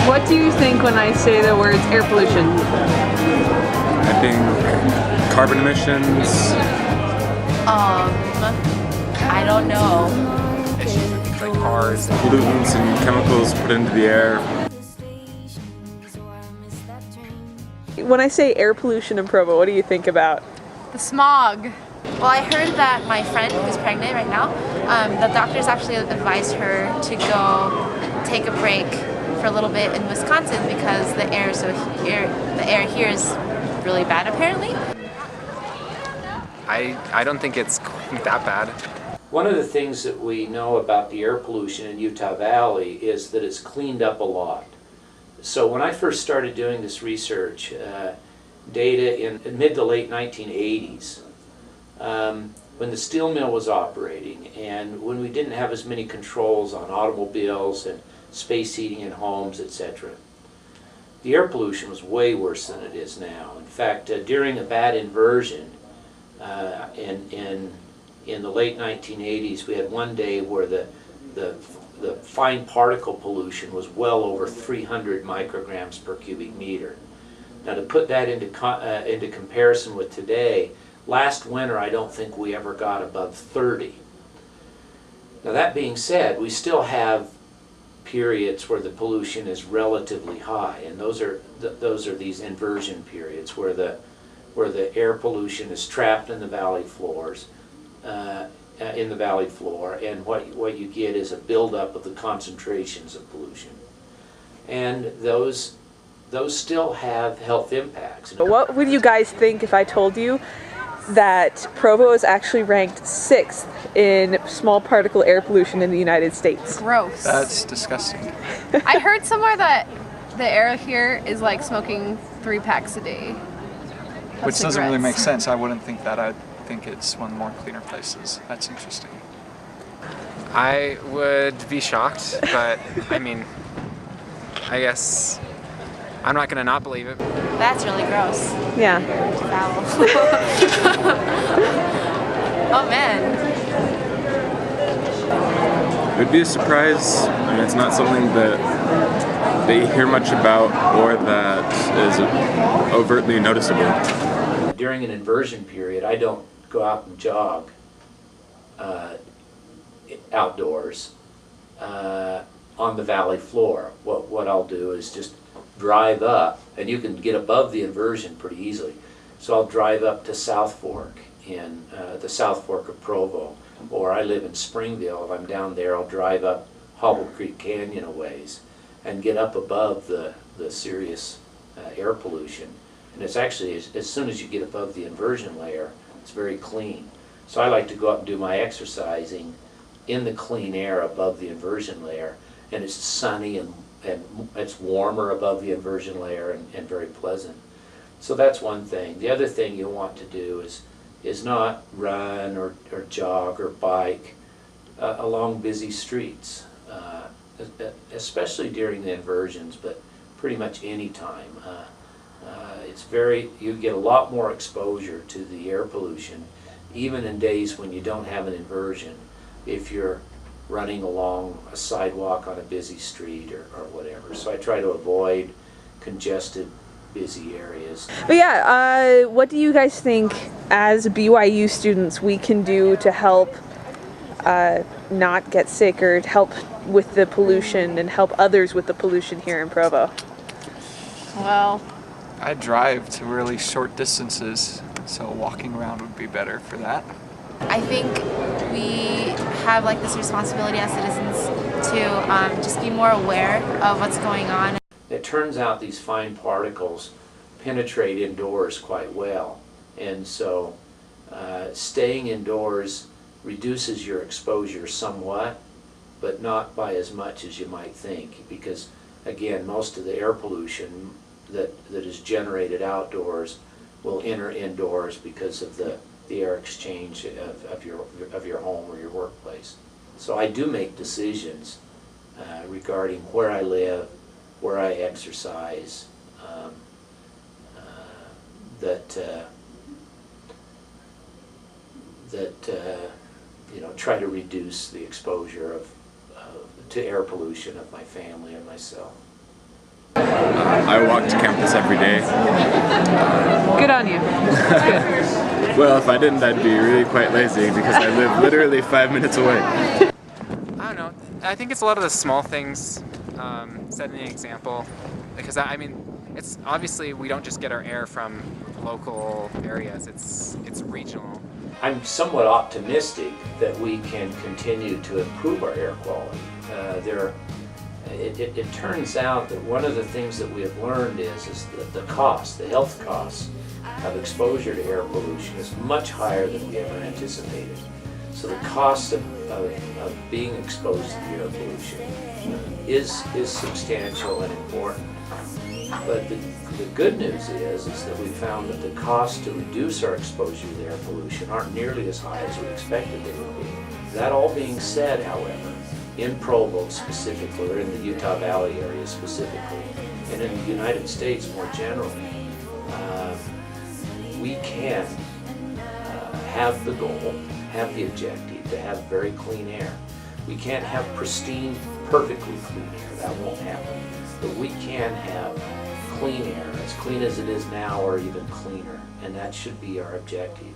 What do you think when I say the words air pollution? I think carbon emissions. I don't know. Like cars, pollutants and chemicals put into the air. When I say air pollution in Provo, what do you think about? The smog. Well, I heard that my friend who's pregnant right now, the doctors actually advised her to go take a break for a little bit in Wisconsin because the air here is really bad apparently. I don't think it's that bad. One of the things that we know about the air pollution in Utah Valley is that it's cleaned up a lot. So when I first started doing this research, data in mid to late 1980s, when the steel mill was operating and when we didn't have as many controls on automobiles and space heating in homes, etc., the air pollution was way worse than it is now. In fact, during a bad inversion in the late 1980s, we had one day where the fine particle pollution was well over 300 micrograms per cubic meter. Now to put that into comparison with today, last winter I don't think we ever got above 30. Now that being said, we still have periods where the pollution is relatively high, and those are these inversion periods where the air pollution is trapped in the valley floors. And what you get is a buildup of the concentrations of pollution, and those still have health impacts. What would you guys think if I told you that Provo is actually ranked 6th in small particle air pollution in the United States? Gross. That's disgusting. I heard somewhere that the air here is like smoking 3 packs a day. Which doesn't really make sense. I wouldn't think that. I think it's one of the more cleaner places. That's interesting. I would be shocked, but I mean, I guess I'm not going to not believe it. That's really gross. Yeah. Foul. Oh man. It would be a surprise. I mean, it's not something that they hear much about or that is overtly noticeable. During an inversion period, I don't go out and jog outdoors on the valley floor. What I'll do is just drive up, and you can get above the inversion pretty easily. So I'll drive up to South Fork in the South Fork of Provo, or I live in Springville. If I'm down there, I'll drive up Hobble Creek Canyon a ways and get up above the serious air pollution. And it's actually, as soon as you get above the inversion layer, it's very clean. So I like to go up and do my exercising in the clean air above the inversion layer, and it's sunny and it's warmer above the inversion layer and very pleasant. So that's one thing. The other thing you want to do is not run or jog or bike along busy streets, especially during the inversions, but pretty much any time. You get a lot more exposure to the air pollution, even in days when you don't have an inversion, if you're running along a sidewalk on a busy street or whatever. So I try to avoid congested, busy areas. But yeah, what do you guys think as BYU students we can do to help not get sick or help with the pollution and help others with the pollution here in Provo? Well, I drive to really short distances, so walking around would be better for that. I think we have like this responsibility as citizens to just be more aware of what's going on. It turns out these fine particles penetrate indoors quite well, and so staying indoors reduces your exposure somewhat, but not by as much as you might think, because again, most of the air pollution that is generated outdoors will enter indoors because of the air exchange of your home or your workplace. So I do make decisions regarding where I live, where I exercise, try to reduce the exposure to air pollution of my family and myself. I walk to campus every day. Good on you. That's good. Well, if I didn't, I'd be really quite lazy because I live literally 5 minutes away. I don't know. I think it's a lot of the small things, setting an example, because I mean, it's obviously we don't just get our air from local areas. It's regional. I'm somewhat optimistic that we can continue to improve our air quality. It turns out that one of the things that we have learned is that the cost, the health costs of exposure to air pollution is much higher than we ever anticipated. So the cost of being exposed to the air pollution is substantial and important. But the good news is that we found that the costs to reduce our exposure to air pollution aren't nearly as high as we expected they would be. That all being said, however, in Provo specifically, or in the Utah Valley area specifically, and in the United States more generally, we can have the goal, have the objective to have very clean air. We can't have pristine, perfectly clean air. That won't happen. But we can have clean air, as clean as it is now or even cleaner, and that should be our objective.